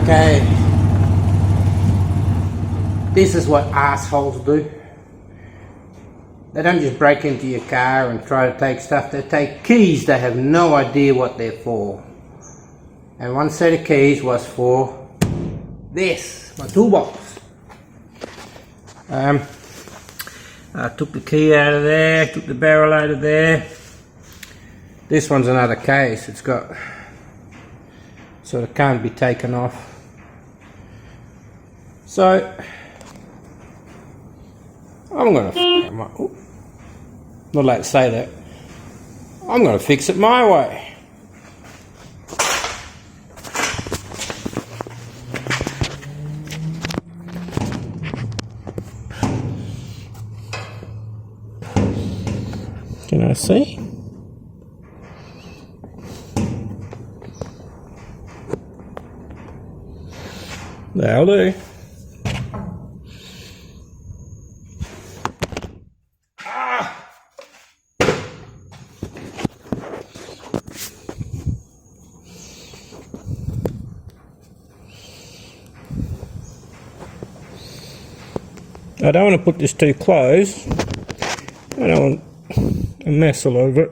Okay, this is what assholes do. They don't just break into your car and try to take stuff. They take keys. They have no idea what they're for. And one set of keys was for this, my toolbox. I took the key out of there, took the barrel out of there. This one's another case. It's got, so it can't be taken off. So I'm gonna, not allowed to say that. I'm gonna fix it my way. Can I see? That'll do. I don't want to put this too close. I don't want a mess all over it.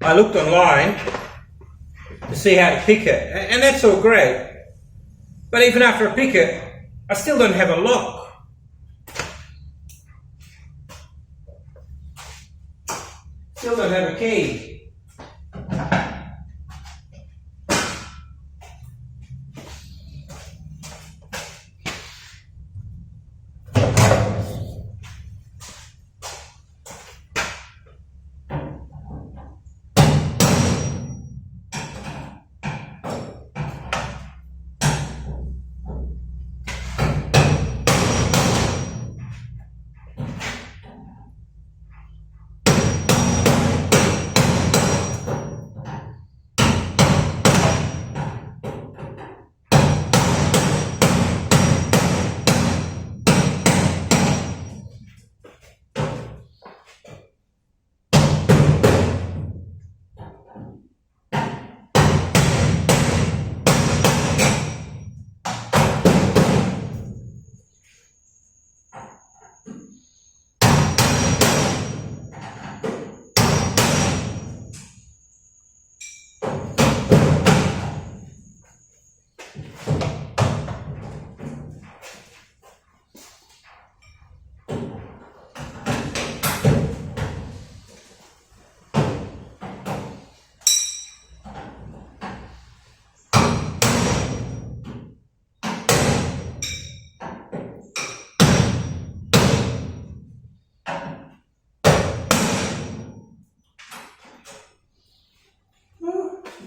I looked online to see how to pick it, and that's all great. But even after I pick it, I still don't have a lock. Still don't have a key.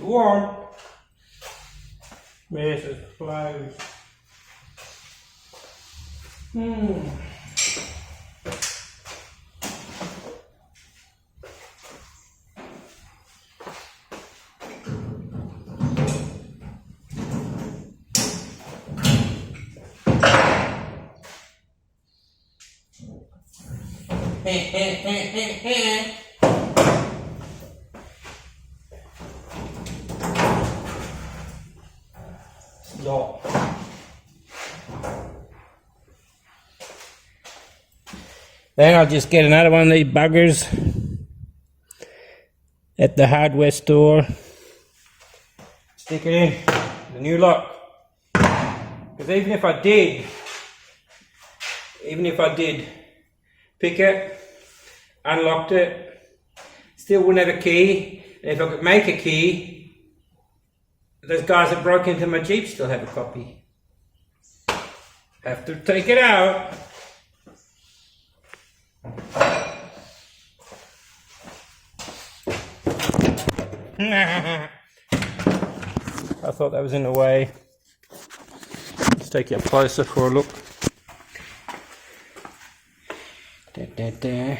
Warm. This is closed. Ja. Then I'll just get another one of these buggers at the hardware store. Stick it in the new lock. Because even if I did pick it, unlocked it, still wouldn't have a key. And if I could make a key, those guys that broke into my Jeep still have a copy. Have to take it out. I thought that was in the way. Let's take you up closer for a look. There.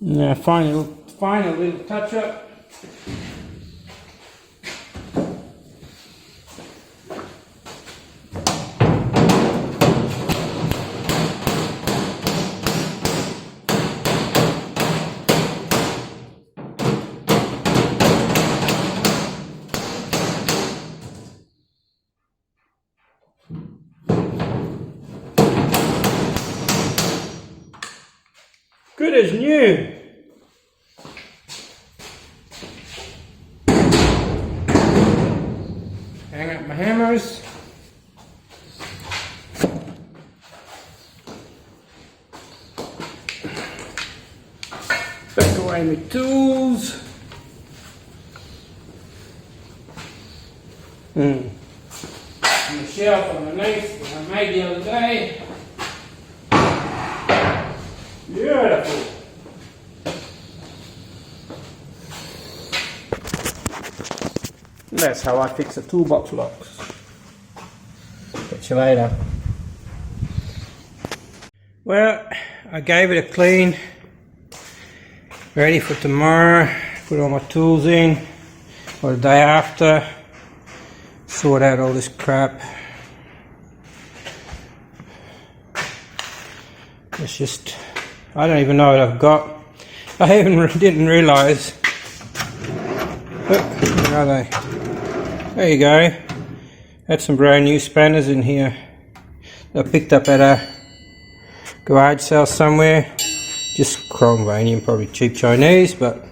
Now, final little touch up. Good as new. Hang up my hammers. Back away my tools. And the shelf underneath that I made the other day. Beautiful. And that's how I fix the toolbox locks. Catch you later. Well, I gave it a clean. Ready for tomorrow. Put all my tools in. Or the day after. Sort out all this crap. It's just, I don't even know what I've got. I even didn't realise. Where are they? There you go. Had some brand new spanners in here. I picked up at a garage sale somewhere. Just chrome-vanium, probably cheap Chinese, but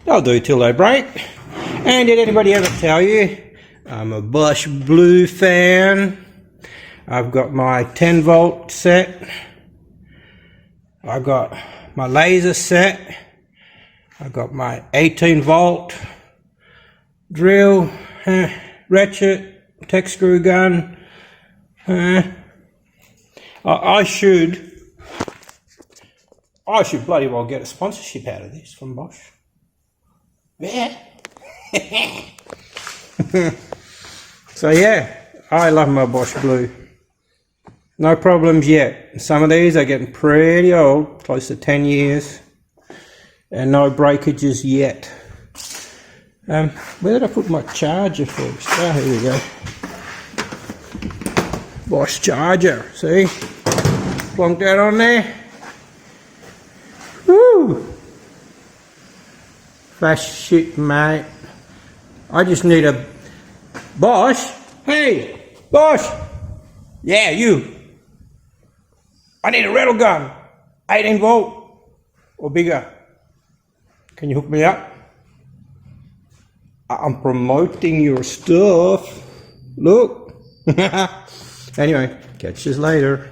they'll do till they break. And did anybody ever tell you I'm a Bosch Blue fan? I've got my 10 volt set. I got my laser set. I got my 18 volt drill, ratchet, tech screw gun. I should bloody well get a sponsorship out of this from Bosch. Yeah. So yeah, I love my Bosch Blue. No problems yet. Some of these are getting pretty old, close to 10 years. And no breakages yet. Where did I put my charger first? Oh, here we go. Bosch charger, see? Plonk that on there. Woo! Fast shit, mate. I just need a Bosch. Hey, Bosch. Yeah, you. I need a rattle gun, 18 volt or bigger. Can you hook me up? I'm promoting your stuff. Look. Anyway, catch you later.